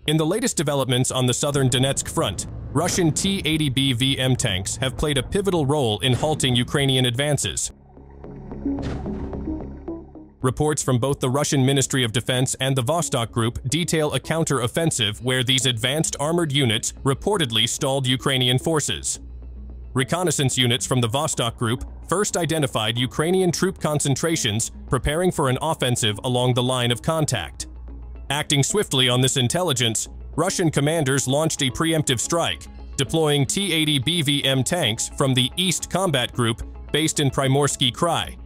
In the latest developments on the southern Donetsk front, Russian T-80BVM tanks have played a pivotal role in halting Ukrainian advances. Reports from both the Russian Ministry of Defense and the Vostok Group detail a counter-offensive where these advanced armored units reportedly stalled Ukrainian forces. Reconnaissance units from the Vostok Group first identified Ukrainian troop concentrations preparing for an offensive along the line of contact. Acting swiftly on this intelligence, Russian commanders launched a preemptive strike, deploying T-80BVM tanks from the East Combat Group based in Primorsky Krai.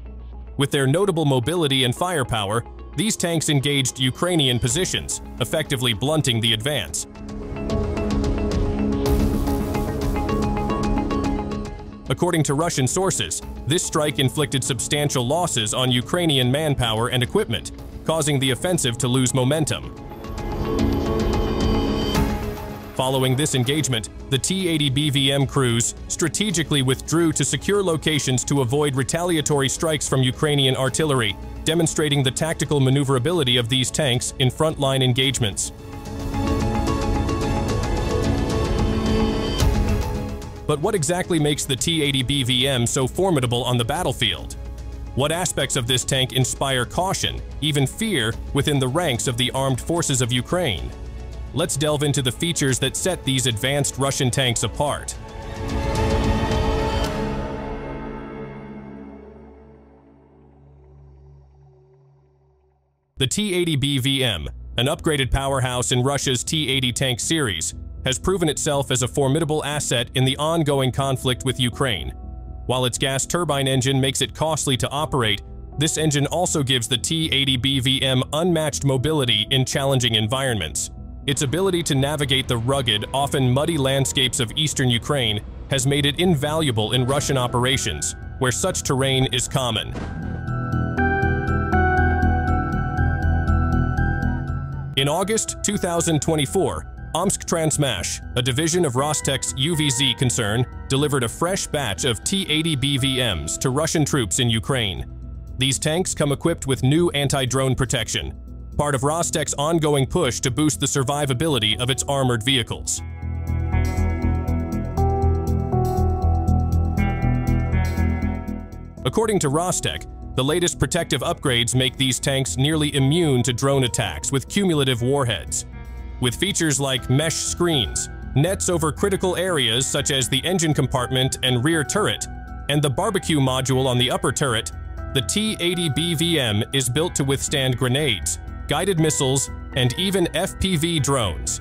With their notable mobility and firepower, these tanks engaged Ukrainian positions, effectively blunting the advance. According to Russian sources, this strike inflicted substantial losses on Ukrainian manpower and equipment, causing the offensive to lose momentum. Following this engagement, the T-80BVM crews strategically withdrew to secure locations to avoid retaliatory strikes from Ukrainian artillery, demonstrating the tactical maneuverability of these tanks in frontline engagements. But what exactly makes the T-80BVM so formidable on the battlefield? What aspects of this tank inspire caution, even fear, within the ranks of the armed forces of Ukraine? Let's delve into the features that set these advanced Russian tanks apart. The T-80BVM, an upgraded powerhouse in Russia's T-80 tank series, has proven itself as a formidable asset in the ongoing conflict with Ukraine. While its gas turbine engine makes it costly to operate, this engine also gives the T-80BVM unmatched mobility in challenging environments. Its ability to navigate the rugged, often muddy landscapes of eastern Ukraine has made it invaluable in Russian operations, where such terrain is common. In August 2024, Omsk Transmash, a division of Rostec's UVZ concern, delivered a fresh batch of T-80BVMs to Russian troops in Ukraine. These tanks come equipped with new anti-drone protection, part of Rostec's ongoing push to boost the survivability of its armored vehicles. According to Rostec, the latest protective upgrades make these tanks nearly immune to drone attacks with cumulative warheads. With features like mesh screens, nets over critical areas such as the engine compartment and rear turret, and the barbecue module on the upper turret, the T-80BVM is built to withstand grenades, guided missiles, and even FPV drones.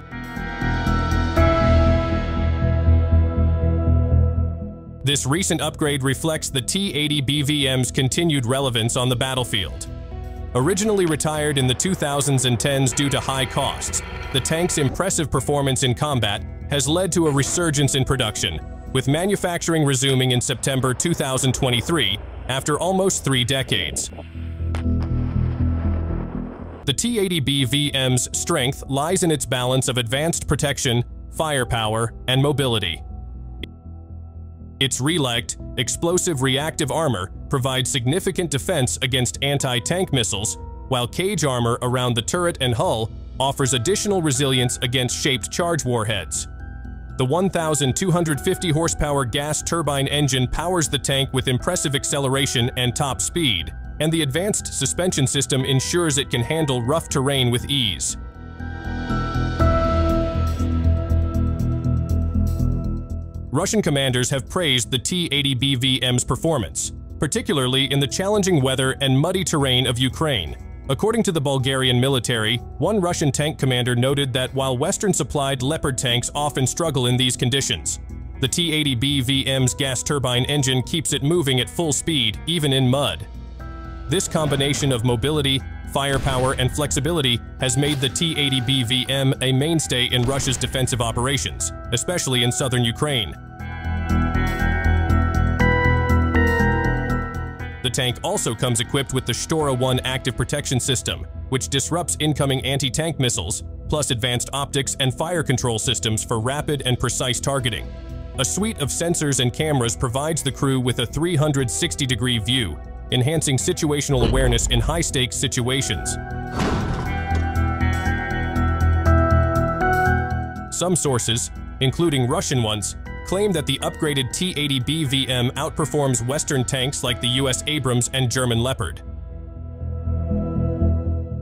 This recent upgrade reflects the T-80BVM's continued relevance on the battlefield. Originally retired in the 2010s due to high costs, the tank's impressive performance in combat has led to a resurgence in production, with manufacturing resuming in September 2023 after almost 3 decades. The T-80BVM's strength lies in its balance of advanced protection, firepower, and mobility. Its relight, explosive reactive armor provides significant defense against anti-tank missiles, while cage armor around the turret and hull offers additional resilience against shaped charge warheads. The 1,250 horsepower gas turbine engine powers the tank with impressive acceleration and top speed, and the advanced suspension system ensures it can handle rough terrain with ease. Russian commanders have praised the T-80BVM's performance, particularly in the challenging weather and muddy terrain of Ukraine. According to the Bulgarian military, one Russian tank commander noted that while Western-supplied Leopard tanks often struggle in these conditions, the T-80BVM's gas turbine engine keeps it moving at full speed, even in mud. This combination of mobility, firepower, and flexibility has made the T-80BVM a mainstay in Russia's defensive operations, especially in southern Ukraine. The tank also comes equipped with the Shtora-1 active protection system, which disrupts incoming anti-tank missiles, plus advanced optics and fire control systems for rapid and precise targeting. A suite of sensors and cameras provides the crew with a 360-degree view, enhancing situational awareness in high-stakes situations. Some sources, including Russian ones, claim that the upgraded T-80BVM outperforms Western tanks like the US Abrams and German Leopard.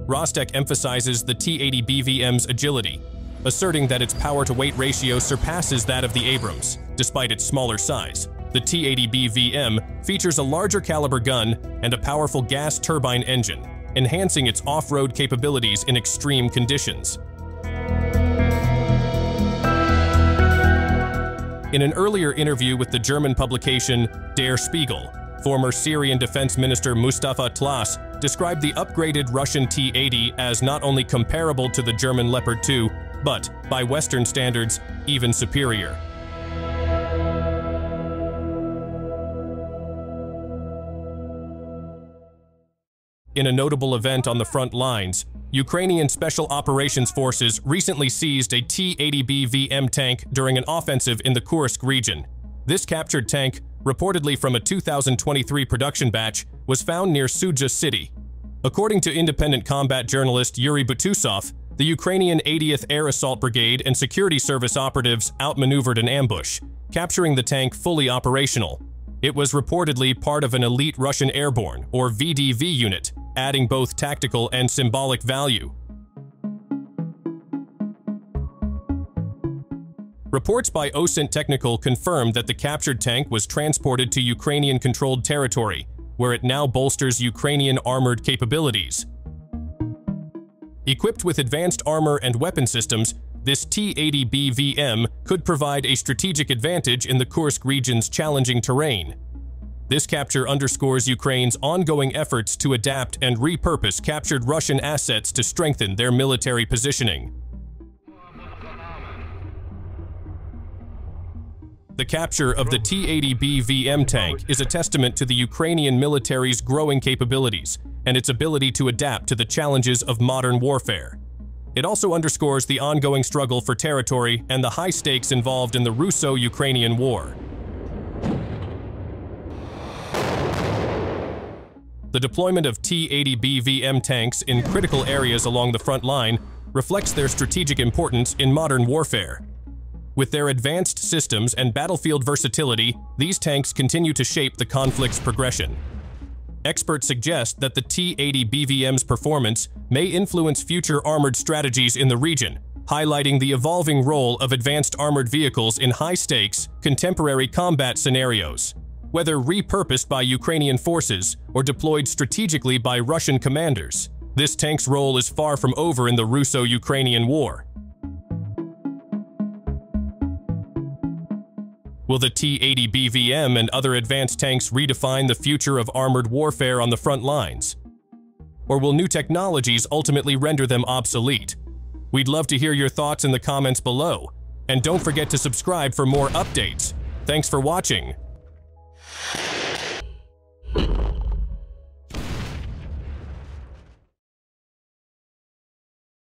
Rostec emphasizes the T-80BVM's agility, asserting that its power-to-weight ratio surpasses that of the Abrams. Despite its smaller size, the T-80BVM features a larger caliber gun and a powerful gas turbine engine, enhancing its off-road capabilities in extreme conditions. In an earlier interview with the German publication Der Spiegel, former Syrian Defense Minister Mustafa Tlass described the upgraded Russian T-80 as not only comparable to the German Leopard 2, but, by Western standards, even superior. In a notable event on the front lines, Ukrainian Special Operations Forces recently seized a T-80BVM tank during an offensive in the Kursk region. This captured tank, reportedly from a 2023 production batch, was found near Sudzha city. According to independent combat journalist Yuri Butusov, the Ukrainian 80th Air Assault Brigade and security service operatives outmaneuvered an ambush, capturing the tank fully operational. It was reportedly part of an elite Russian airborne, or VDV unit, adding both tactical and symbolic value. Reports by OSINT Technical confirmed that the captured tank was transported to Ukrainian-controlled territory, where it now bolsters Ukrainian armored capabilities. Equipped with advanced armor and weapon systems, this T-80BVM could provide a strategic advantage in the Kursk region's challenging terrain. This capture underscores Ukraine's ongoing efforts to adapt and repurpose captured Russian assets to strengthen their military positioning. The capture of the T-80BVM tank is a testament to the Ukrainian military's growing capabilities and its ability to adapt to the challenges of modern warfare. It also underscores the ongoing struggle for territory and the high stakes involved in the Russo-Ukrainian war. The deployment of T-80BVM tanks in critical areas along the front line reflects their strategic importance in modern warfare. With their advanced systems and battlefield versatility, these tanks continue to shape the conflict's progression. Experts suggest that the T-80BVM's performance may influence future armored strategies in the region, highlighting the evolving role of advanced armored vehicles in high-stakes, contemporary combat scenarios. Whether repurposed by Ukrainian forces or deployed strategically by Russian commanders, this tank's role is far from over in the Russo-Ukrainian war. Will the T-80BVM and other advanced tanks redefine the future of armored warfare on the front lines? Or will new technologies ultimately render them obsolete? We'd love to hear your thoughts in the comments below. And don't forget to subscribe for more updates. Thanks for watching.